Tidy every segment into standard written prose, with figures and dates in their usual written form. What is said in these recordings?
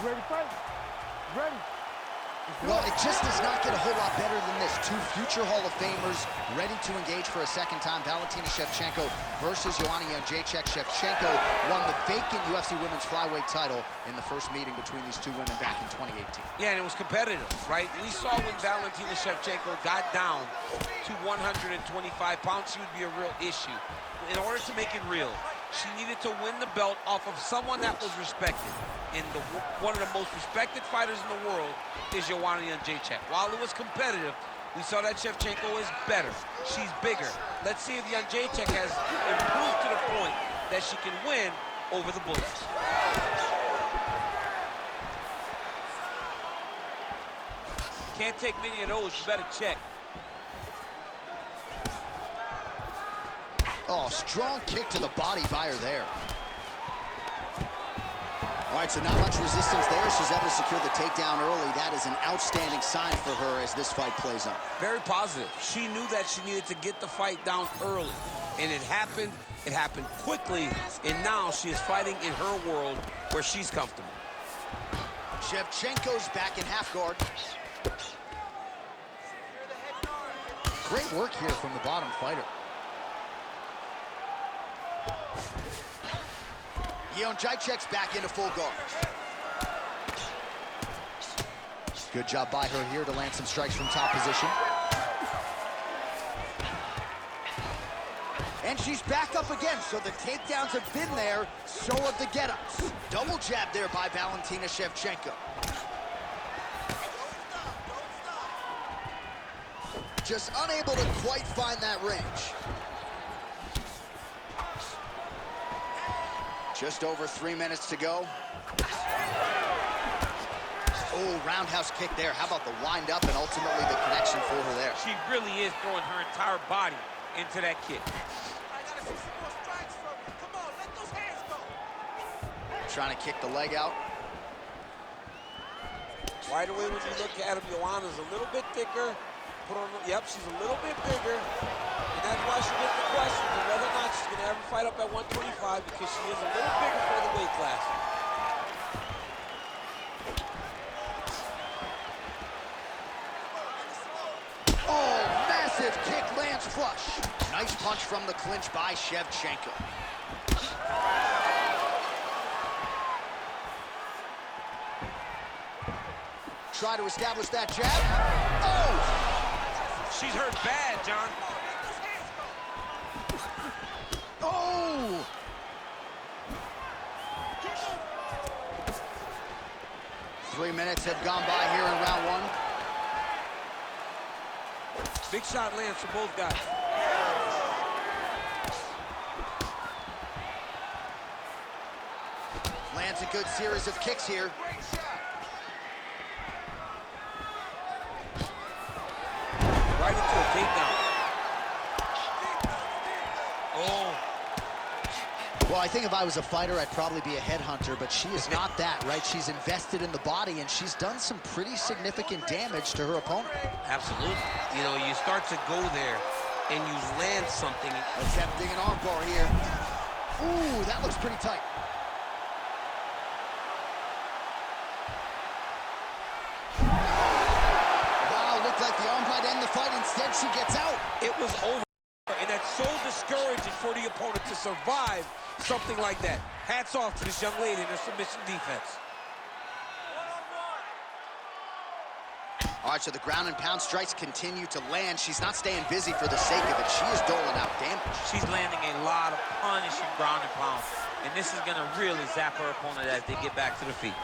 Ready to fight? Ready. Well, it just does not get a whole lot better than this. Two future Hall of Famers ready to engage for a second time. Valentina Shevchenko versus Joanna. Jedrzekczyk. Shevchenko won the vacant UFC Women's Flyweight title in the first meeting between these two women back in 2018. Yeah, and it was competitive, right? We saw when Valentina Shevchenko got down to 125 pounds, she would be a real issue. In order to make it real, she needed to win the belt off of someone that was respected. And one of the most respected fighters in the world is Joanna Jedrzekczyk. While it was competitive, we saw that Shevchenko is better. She's bigger. Let's see if Jedrzekczyk has improved to the point that she can win over the Bullets. Can't take many of those. You better check. Oh, strong kick to the body by her there. All right, so not much resistance there. She's able to secure the takedown early. That is an outstanding sign for her as this fight plays on. Very positive. She knew that she needed to get the fight down early. And it happened quickly, and now she is fighting in her world where she's comfortable. Shevchenko's back in half guard. Great work here from the bottom fighter. Jedrzekczyk's back into full guard. Good job by her here to land some strikes from top position. And she's back up again, so the takedowns have been there, so have the get-ups. Double jab there by Valentina Shevchenko. Just unable to quite find that range. Just over 3 minutes to go. Oh, roundhouse kick there. How about the wind up and ultimately the connection for her there? She really is throwing her entire body into that kick. I gotta see some more strikes from you. Come on, let those hands go. Trying to kick the leg out. Right away when you look at him, Joanna's a little bit thicker. Yep, she's a little bit bigger. And that's why she gets the question of whether or not she's going to ever fight up at 125, because she is a little bigger for the weight class. Oh, massive kick lands flush. Nice punch from the clinch by Shevchenko. Try to establish that jab. Oh! She's hurt bad, John. Oh! Three minutes have gone by here in round one. Big shot lands for both guys. Lands a good series of kicks here. Right into a takedown. Oh. Well, I think if I was a fighter, I'd probably be a headhunter, but she is not that, right? She's invested in the body, and she's done some pretty significant damage to her opponent. Absolutely. You know, you start to go there, and you land something. Attempting an arm bar here. Ooh, that looks pretty tight. Like the arm might end the fight. Instead, she gets out. It was over, and that's so discouraging for the opponent to survive something like that. Hats off to this young lady in her submission defense. All right, so the ground and pound strikes continue to land. She's not staying busy for the sake of it. She is doling out damage. She's landing a lot of punishing ground and pound, and this is going to really zap her opponent as they get back to the feet.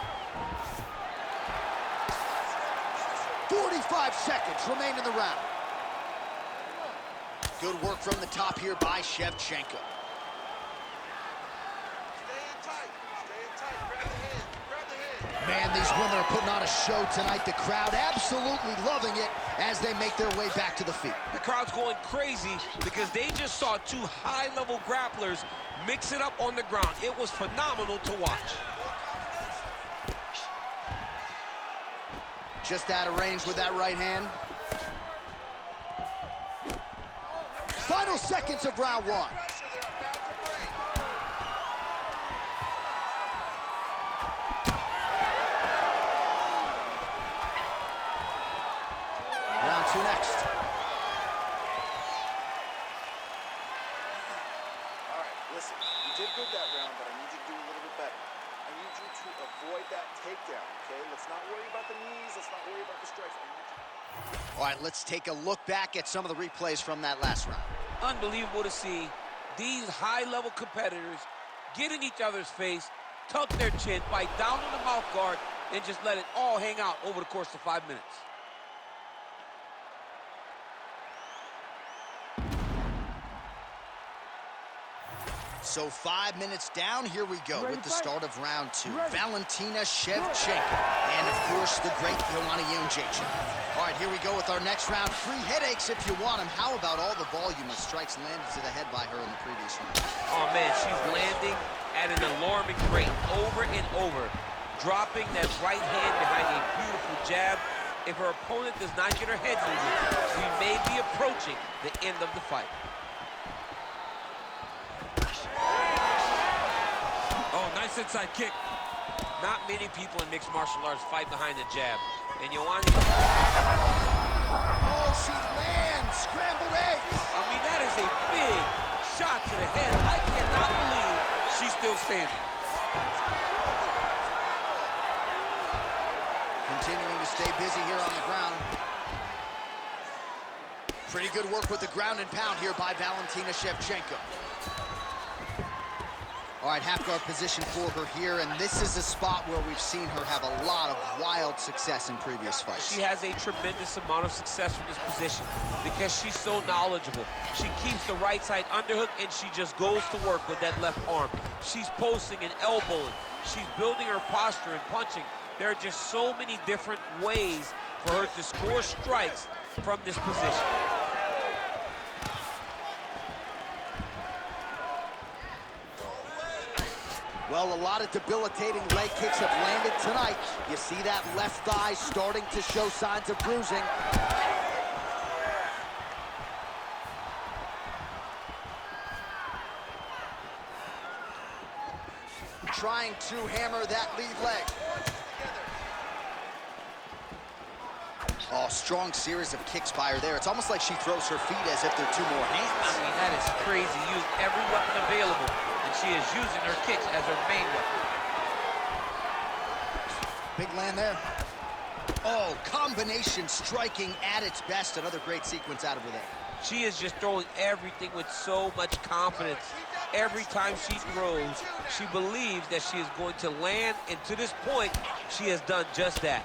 45 seconds remain in the round. Good work from the top here by Shevchenko. Man, these women are putting on a show tonight. The crowd absolutely loving it as they make their way back to the feet. The crowd's going crazy because they just saw two high-level grapplers mix it up on the ground. It was phenomenal to watch. Just out of range with that right hand. Final seconds of round one. to avoid that takedown, okay? Let's not worry about the knees. Let's not worry about the strikes. All right, let's take a look back at some of the replays from that last round. Unbelievable to see these high-level competitors get in each other's face, tuck their chin, bite down on the mouth guard, and just let it all hang out over the course of 5 minutes. So 5 minutes down, here we go with the start of round 2. Valentina Shevchenko, and of course, the great Joanna. All right, here we go with our next round. Free headaches if you want them. How about all the volume of strikes landed to the head by her in the previous round? Oh, man, she's landing at an alarming rate over and over, dropping that right hand behind a beautiful jab. If her opponent does not get her head moving, we may be approaching the end of the fight. Oh, nice inside kick. Not many people in mixed martial arts fight behind the jab. And Joanna... Oh, she lands! Scrambled eggs! I mean, that is a big shot to the head. I cannot believe she's still standing. Continuing to stay busy here on the ground. Pretty good work with the ground and pound here by Valentina Shevchenko. All right, half guard position for her here, and this is a spot where we've seen her have a lot of wild success in previous fights. She has a tremendous amount of success from this position because she's so knowledgeable. She keeps the right side underhook, and she just goes to work with that left arm. She's posting and elbowing. She's building her posture and punching. There are just so many different ways for her to score strikes from this position. Well, a lot of debilitating leg kicks have landed tonight. You see that left thigh starting to show signs of bruising. Trying to hammer that lead leg. Oh, strong series of kicks by her there. It's almost like she throws her feet as if they're two more hands. I mean, that is crazy. Use every weapon available, and she is using her kicks as her main weapon. Big land there. Oh, combination striking at its best. Another great sequence out of her there. She is just throwing everything with so much confidence. Every time she throws, she believes that she is going to land, and to this point, she has done just that.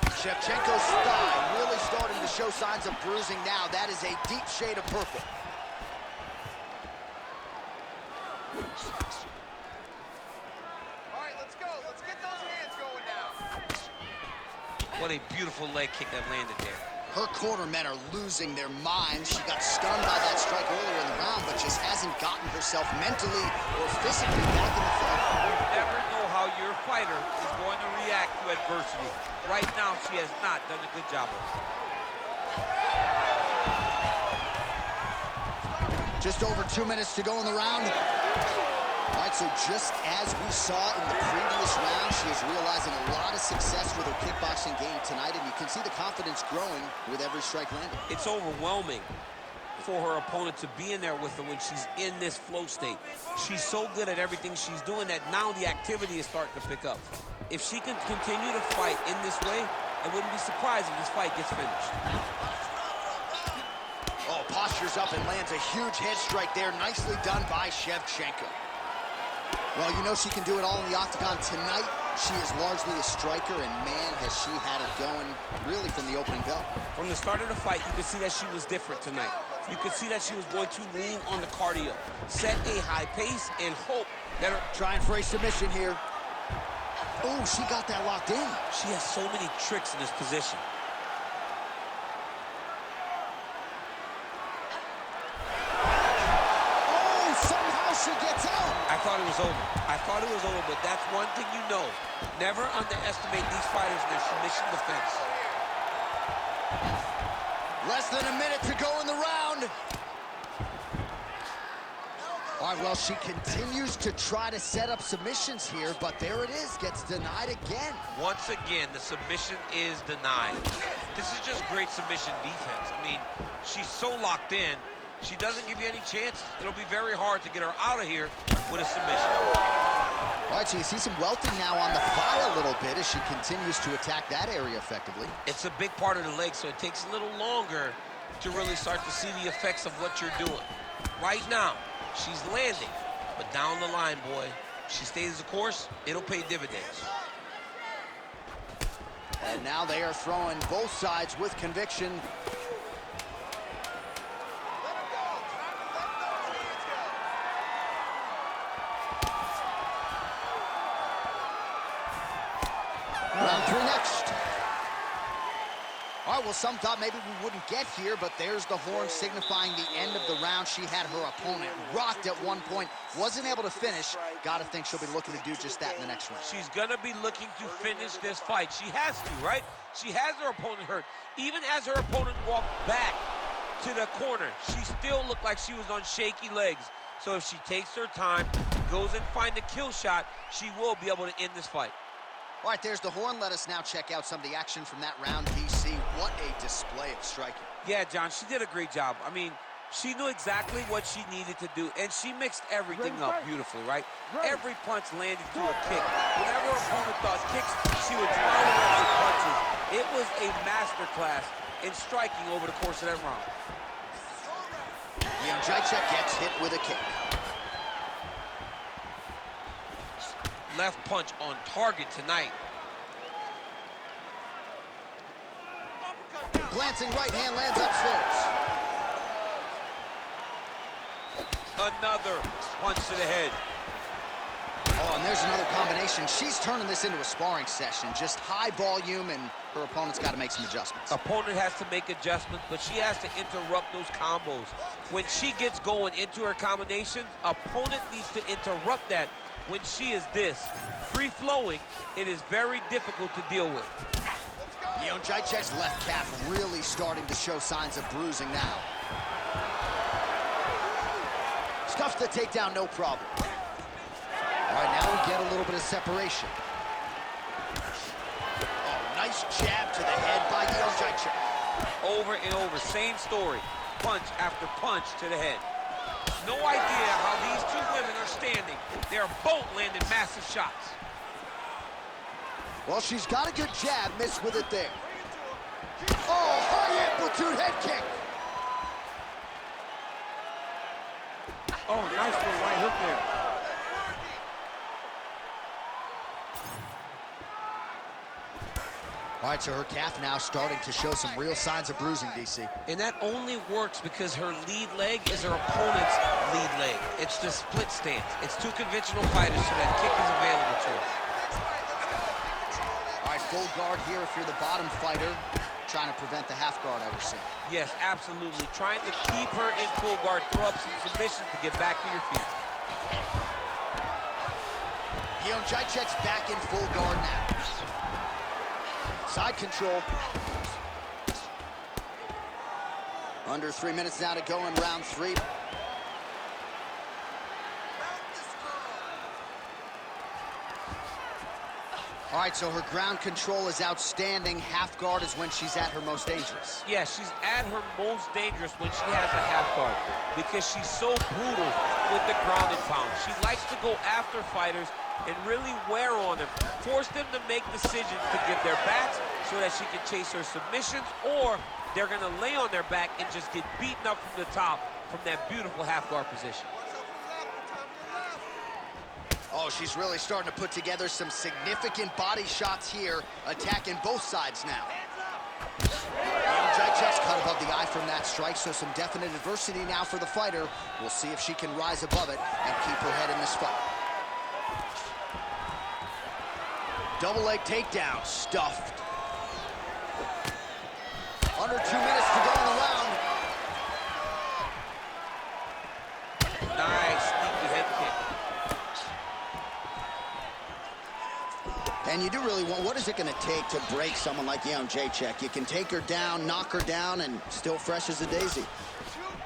Shevchenko's thigh really starting to show signs of bruising now. That is a deep shade of purple. All right, let's go. Let's get those hands going now. What a beautiful leg kick that landed there. Her cornermen are losing their minds. She got stunned by that strike earlier in the round, but just hasn't gotten herself mentally or physically back in the fight. You never know how your fighter is going to react to adversity. Right now, she has not done a good job of it. Just over 2 minutes to go in the round. All right, so just as we saw in the previous round, she is realizing a lot of success with her kickboxing game tonight, and you can see the confidence growing with every strike landed. It's overwhelming for her opponent to be in there with her when she's in this flow state. She's so good at everything she's doing that now the activity is starting to pick up. If she can continue to fight in this way, I wouldn't be surprised if this fight gets finished. Oh, postures up and lands a huge head strike there. Nicely done by Shevchenko. Well, you know she can do it all in the octagon tonight. She is largely a striker, and man, has she had it going really from the opening bell. From the start of the fight, you could see that she was different tonight. You could see that she was going to lean on the cardio, set a high pace, and hope that her... Trying for a submission here. Oh, she got that locked in. She has so many tricks in this position. Oh, somehow she gets out. I thought it was over. I thought it was over, but that's one thing you know. Never underestimate these fighters in their submission defense. Less than a minute to go in the round. All right, well, she continues to try to set up submissions here, but there it is, gets denied again. Once again, the submission is denied. This is just great submission defense. I mean, she's so locked in, she doesn't give you any chances. It'll be very hard to get her out of here with a submission. All right, right, so you see some welting now on the thigh a little bit as she continues to attack that area effectively. It's a big part of the leg, so it takes a little longer to really start to see the effects of what you're doing. Right now, she's landing, but down the line, boy, she stays the course, it'll pay dividends. And now they are throwing both sides with conviction. Let him go. Time to let those hands go. Round 3 next. All right, well, some thought maybe we wouldn't get here, but there's the horn signifying the end of the round. She had her opponent rocked at one point, wasn't able to finish. Gotta think she'll be looking to do just that in the next round. She's gonna be looking to finish this fight. She has to, right? She has her opponent hurt. Even as her opponent walked back to the corner, she still looked like she was on shaky legs. So if she takes her time, goes and finds a kill shot, she will be able to end this fight. All right, there's the horn. Let us now check out some of the action from that round, DC. What a display of striking. Yeah, John, she did a great job. I mean, she knew exactly what she needed to do, and she mixed everything up beautifully, right? Every punch landed to a kick. Whenever her opponent thought kicks, she would throw the punches. It was a masterclass in striking over the course of that round. Jedrzekczyk gets hit with a kick. Left punch on target tonight. Glancing right hand lands upstairs. Another punch to the head. Oh, and there's another combination. She's turning this into a sparring session. Just high volume, and her opponent's got to make some adjustments. Opponent has to make adjustments, but she has to interrupt those combos. When she gets going into her combinations, opponent needs to interrupt that. When she is this free-flowing, it is very difficult to deal with. Jedrzekczyk's left calf really starting to show signs of bruising now. Stuffs the takedown, no problem. All right, now we get a little bit of separation. Oh, nice jab to the head by Jedrzekczyk. Over and over, same story. Punch after punch to the head. No idea how these two women are standing. They're both landing massive shots. Well, she's got a good jab, missed with it there. Oh, high amplitude head kick. Oh, nice little right hook there. All right, so her calf now starting to show some real signs of bruising, DC. And that only works because her lead leg is her opponent's lead leg. It's the split stance. It's two conventional fighters, so that kick is available to her. All right, full guard here if you're the bottom fighter, trying to prevent the half guard, I would say. Yes, absolutely. Trying to keep her in full guard, throw up some submissions to get back to your feet. Jedrzekczyk's back in full guard now. Side control. Under 3 minutes now to go in round 3. All right, so her ground control is outstanding. Half guard is when she's at her most dangerous. Yeah, she's at her most dangerous when she has a half guard because she's so brutal with the ground and pound. She likes to go after fighters and really wear on them, force them to make decisions to give their backs so that she can chase her submissions, or they're gonna lay on their back and just get beaten up from the top from that beautiful half guard position. Oh, she's really starting to put together some significant body shots here, attacking both sides now. Jedrzekczyk's cut above the eye from that strike, so some definite adversity now for the fighter. We'll see if she can rise above it and keep her head in this fight. Double leg takedown, stuffed. Under 2 minutes to go in the round. Nice, sneaky head kick. And you do really want, what is it going to take to break someone like Jedrzekczyk? You can take her down, knock her down, and still fresh as a daisy. Too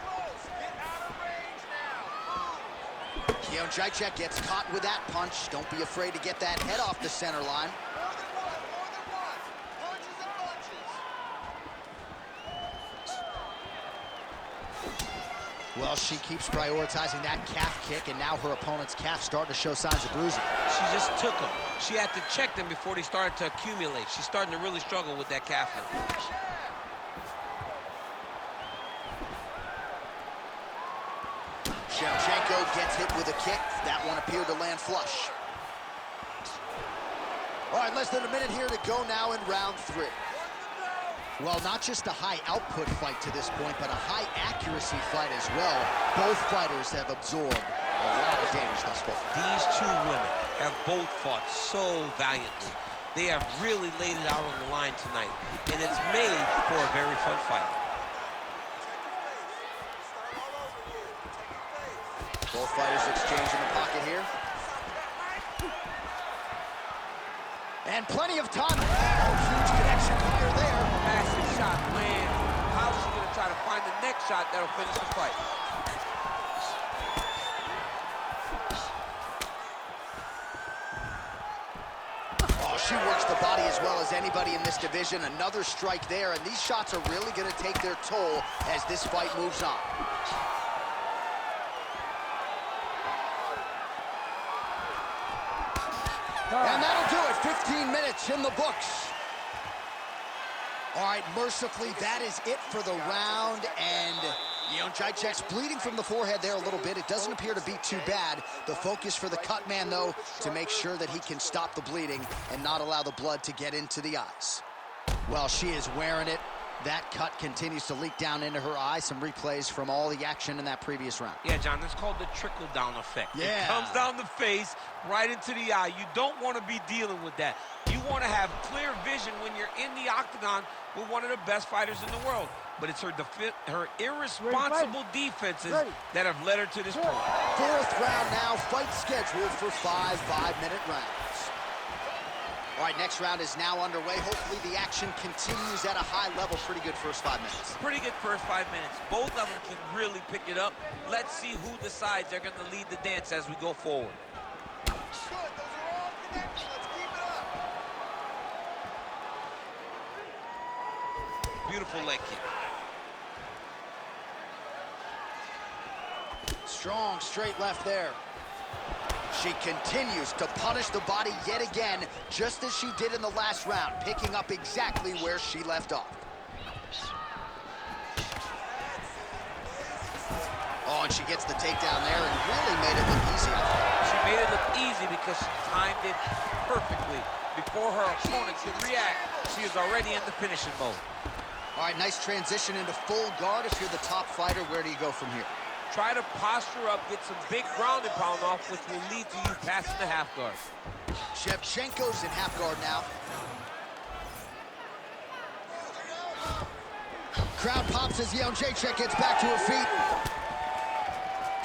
close. Get out of range now. Jedrzekczyk gets caught with that punch. Don't be afraid to get that head off the center line. More than one. Punches and bunches. Well, she keeps prioritizing that calf kick, and now her opponent's calf starting to show signs of bruising. She just took them. She had to check them before they started to accumulate. She's starting to really struggle with that calf now. Shevchenko gets hit with a kick. That one appeared to land flush. All right, less than a minute here to go now in round 3. Well, not just a high output fight to this point, but a high accuracy fight as well. Both fighters have absorbed a lot of damage thus far. These two women have both fought so valiantly. They have really laid it out on the line tonight, and it's made for a very fun fight. Both fighters exchange in the pocket here. And plenty of time. Oh, huge connection fire there. Massive shot lands. How's she going to try to find the next shot that'll finish the fight? Oh, she works the body as well as anybody in this division. Another strike there, and these shots are really going to take their toll as this fight moves on. And that'll do it. 15 minutes in the books. All right, mercifully, that is it for the round. And Jedrzekczyk's bleeding from the forehead there a little bit. It doesn't appear to be too bad. The focus for the cut man, though, to make sure that he can stop the bleeding and not allow the blood to get into the eyes. Well, she is wearing it. That cut continues to leak down into her eye. Some replays from all the action in that previous round. Yeah, John, that's called the trickle-down effect. Yeah. It comes down the face, right into the eye. You don't want to be dealing with that. You want to have clear vision when you're in the octagon with one of the best fighters in the world. But it's her irresponsible defenses that have led her to this point. 4th round now, fight scheduled for 5 5-minute rounds. All right, next round is now underway. Hopefully the action continues at a high level. Pretty good first 5 minutes. Pretty good first 5 minutes. Both of them can really pick it up. Let's see who decides they're going to lead the dance as we go forward. Good, those are all connected. Let's keep it up. Beautiful leg kick. Strong straight left there. She continues to punish the body yet again, just as she did in the last round, picking up exactly where she left off. Oh, and she gets the takedown there and really made it look easy. She made it look easy because she timed it perfectly. Before her opponent could react, she is already in the finishing mode. All right, nice transition into full guard. If you're the top fighter, where do you go from here? Try to posture up, get some big ground and pound off, which will lead to you passing the half guard. Shevchenko's in half guard now. Crowd pops as Jedrzekczyk gets back to her feet.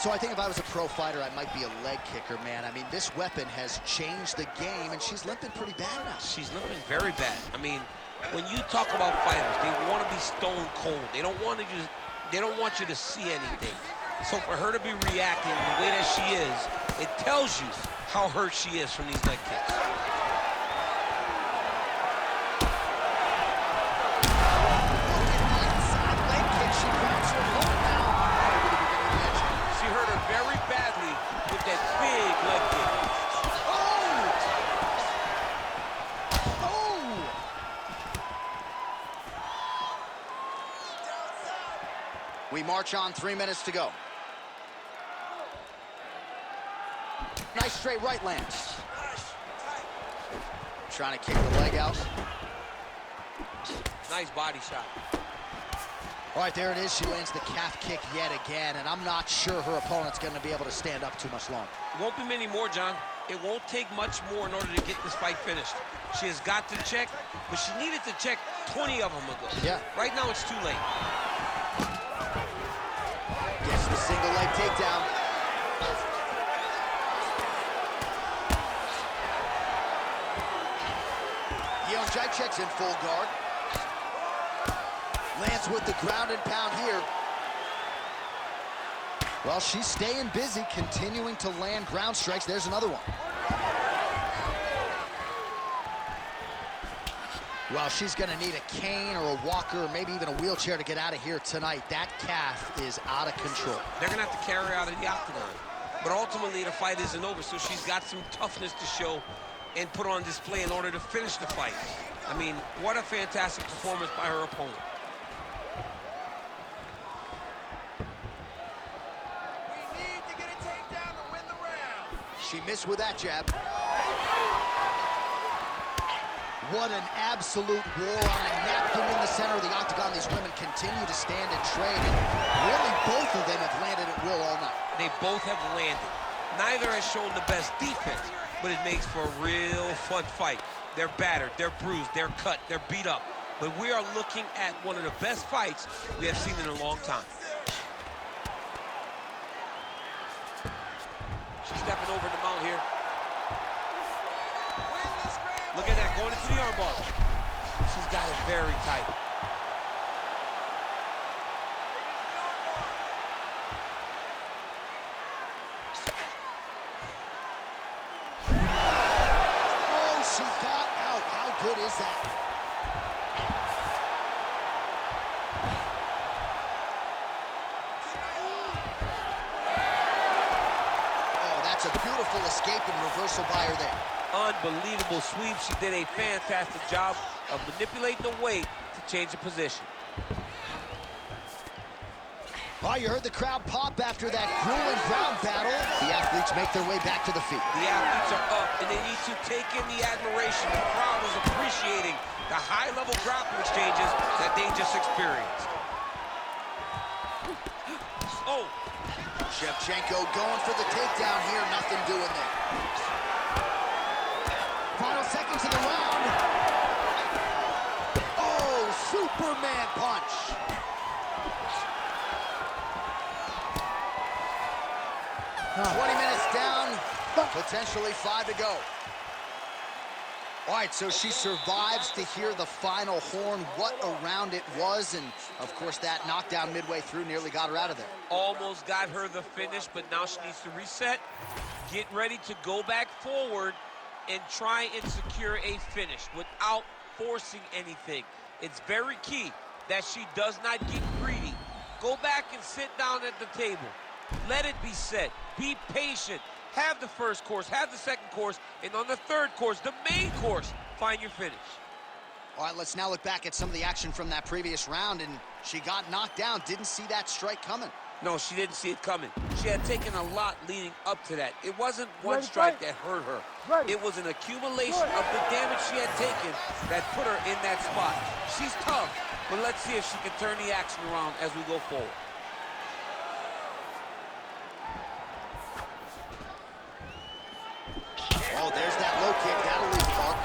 So I think if I was a pro fighter, I might be a leg kicker, man. I mean, this weapon has changed the game, and she's limping pretty bad now. She's limping very bad. I mean, when you talk about fighters, they want to be stone cold. They don't want you to see anything. So for her to be reacting the way that she is, it tells you how hurt she is from these leg kicks. She hurt her very badly with that big leg kick. We march on, 3 minutes to go. Nice straight right lands. Trying to kick the leg out. Nice body shot. All right, there it is. She lands the calf kick yet again, and I'm not sure her opponent's going to be able to stand up too much longer. Won't be many more, John. It won't take much more in order to get this fight finished. She has got to check, but she needed to check 20 of them ago. Yeah. Right now, it's too late. Gets the single leg takedown. Jedrzekczyk's in full guard. Lands with the ground and pound here. Well, she's staying busy, continuing to land ground strikes. There's another one. Well, she's going to need a cane or a walker or maybe even a wheelchair to get out of here tonight. That calf is out of control. They're going to have to carry her out of the octagon. But ultimately, the fight isn't over, so she's got some toughness to show and put on display in order to finish the fight. I mean, what a fantastic performance by her opponent. We need to get a takedown to win the round. She missed with that jab. What an absolute war on a napkin in the center of the octagon. These women continue to stand and trade, and really both of them have landed at will all night. They both have landed. Neither has shown the best defense, but it makes for a real fun fight. They're battered, they're bruised, they're cut, they're beat up. But we are looking at one of the best fights we have seen in a long time. She's stepping over the mount here. Look at that, going into the armbar. She's got it very tight. Oh, she got out. How good is that? Oh, that's a beautiful escape and reversal by her there. Unbelievable sweep. She did a fantastic job of manipulating the weight to change the position. Oh, you heard the crowd pop after that grueling ground battle. The athletes make their way back to the feet. The athletes are up, and they need to take in the admiration. The crowd is appreciating the high-level grappling exchanges that they just experienced. Oh! Shevchenko going for the takedown here. Nothing doing there. Final seconds of the round. Oh, Superman punch. Oh. 20 minutes down, potentially 5 to go. All right, so she survives to hear the final horn. What a round it was, and of course that knockdown midway through nearly got her out of there. Almost got her the finish, but now she needs to reset, get ready to go back forward, and try and secure a finish without forcing anything. It's very key that she does not get greedy. Go back and sit down at the table. Let it be set. Be patient. Have the first course, have the second course, and on the third course, the main course, find your finish. All right, let's now look back at some of the action from that previous round, and she got knocked down. Didn't see that strike coming. No, she didn't see it coming. She had taken a lot leading up to that. It wasn't one strike that hurt her. It was an accumulation of the damage she had taken that put her in that spot. She's tough, but let's see if she can turn the action around as we go forward. Oh, there's that low kick. That'll leave a mark.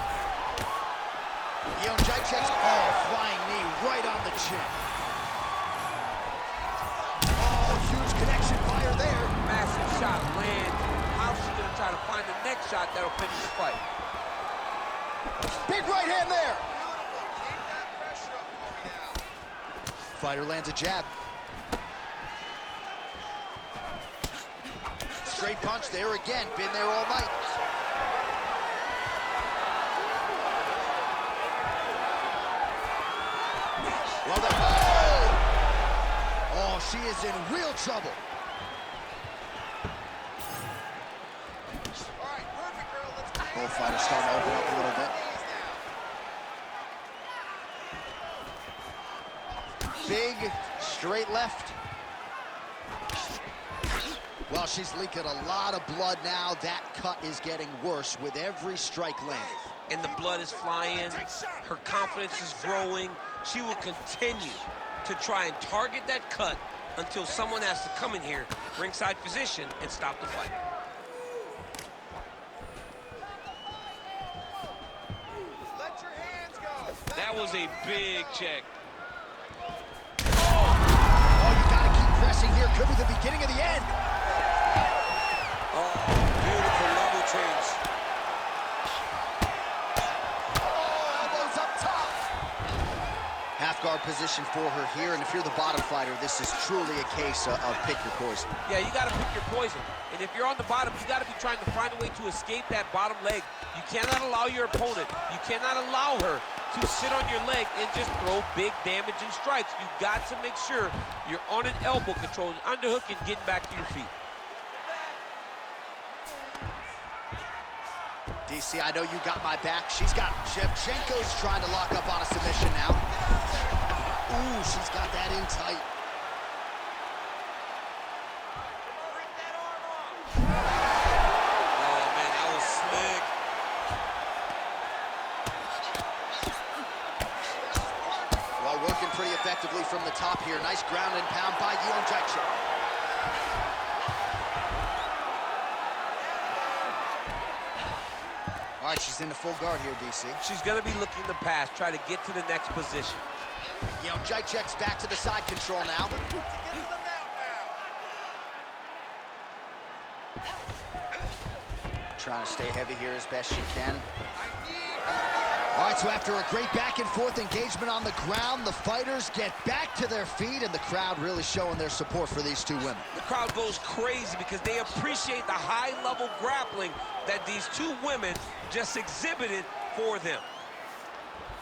Jedrzekczyk, oh, flying knee right on the chin. Oh, huge connection by her there. Massive shot land. How's she gonna try to find the next shot that'll finish the fight? Big right hand there. Keep that pressure up for me now. Fighter lands a jab. Straight punch there again. Been there all night. Well, oh, she is in real trouble. All right, perfect, girl. Let's go. Both fighters starting to open up a little bit. Big, straight left. Well, she's leaking a lot of blood now. That cut is getting worse with every strike landed. And the blood is flying. Her confidence is growing. She will continue to try and target that cut until someone has to come in here, ringside position, and stop the fight. Let your hands go. That was a big check. Oh, you gotta keep pressing here. Could be the beginning of the end. Oh, beautiful level change. Oh, elbows up top. Half guard position for her here, and if you're the bottom fighter, this is truly a case of pick your poison. Yeah, you got to pick your poison. And if you're on the bottom, you got to be trying to find a way to escape that bottom leg. You cannot allow your opponent, you cannot allow her to sit on your leg and just throw big damaging strikes. You've got to make sure you're on an elbow, controlling underhook and getting back to your feet. DC, I know you got my back. She's got Shevchenko's trying to lock up on a submission now. Ooh, she's got that in tight. Oh, man, that was slick. Well, working pretty effectively from the top here. Nice ground and pound by Jedrzekczyk. All right, she's in the full guard here, DC. She's going to be looking to pass, try to get to the next position. Jedrzekczyk's back to the side control now. Trying to stay heavy here as best she can. All right, so after a great back and forth engagement on the ground, the fighters get back to their feet, and the crowd really showing their support for these two women. The crowd goes crazy because they appreciate the high-level grappling that these two women just exhibited for them.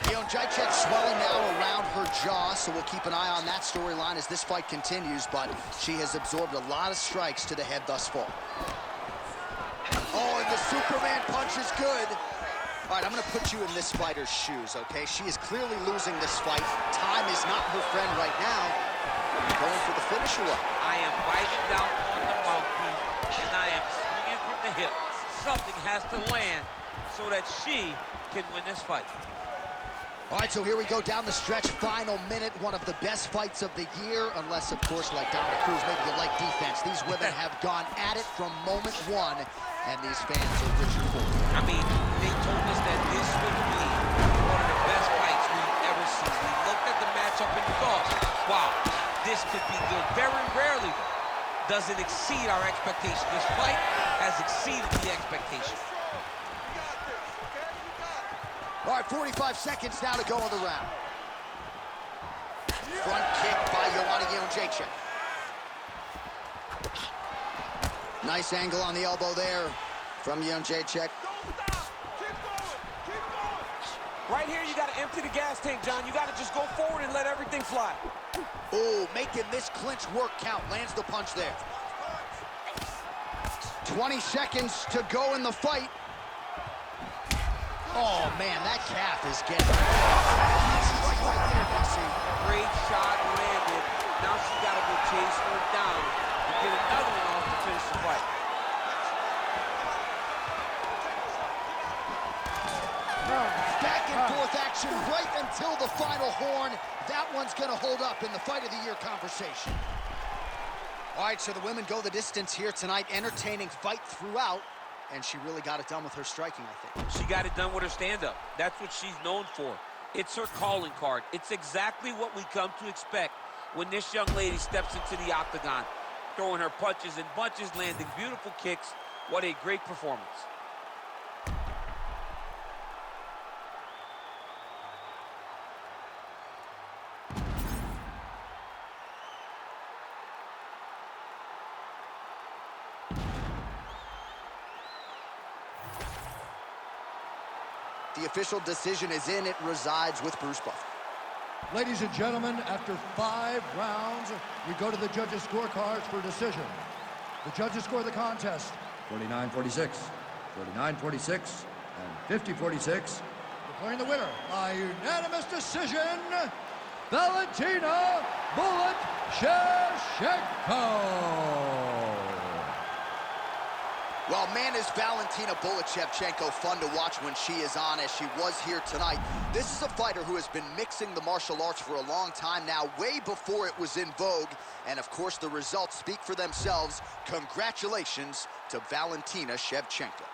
Jedrzekczyk swelling now around her jaw, so we'll keep an eye on that storyline as this fight continues, but she has absorbed a lot of strikes to the head thus far. Oh, and the Superman punch is good. All right, I'm going to put you in this fighter's shoes, okay? She is clearly losing this fight. Time is not her friend right now. You're going for the finish or what? I am biting down on the mouthpiece, and I am swinging from the hip. Something has to land so that she can win this fight. All right, so here we go down the stretch, final minute, one of the best fights of the year, unless, of course, like Dominic Cruz, maybe you like defense. These women have gone at it from moment one, and these fans are rich for it. I mean, they told us that this would be one of the best fights we've ever seen. We looked at the matchup and thought, wow, this could be good. Very rarely, though, does it exceed our expectation. This fight has exceeded the expectation. All right, 45 seconds now to go in the round. Front kick by Joanna Jedrzekczyk. Nice angle on the elbow there from Jedrzekczyk. Right here, you got to empty the gas tank, John. You got to just go forward and let everything fly. Oh, making this clinch work count. Lands the punch there. 20 seconds to go in the fight. Oh, man, that calf is getting... right there, DC. Great shot landed. Now she's got to go chase her down and get another one off to finish the fight. Back and forth action right until the final horn. That one's going to hold up in the fight of the year conversation. All right, so the women go the distance here tonight, entertaining fight throughout. And she really got it done with her striking, I think. She got it done with her stand-up. That's what she's known for. It's her calling card. It's exactly what we come to expect when this young lady steps into the octagon, throwing her punches and bunches, landing beautiful kicks. What a great performance. The official decision is in. It resides with Bruce Buffer. Ladies and gentlemen, after 5 rounds, we go to the judges' scorecards for decision. The judges score the contest 49-46, 49-46, and 50-46. Declaring the winner by unanimous decision, Valentina "Bullet" Shevchenko. Well, man, is Valentina "Bullet" Shevchenko fun to watch when she is on, as she was here tonight. This is a fighter who has been mixing the martial arts for a long time now, way before it was in vogue. And, of course, the results speak for themselves. Congratulations to Valentina Shevchenko.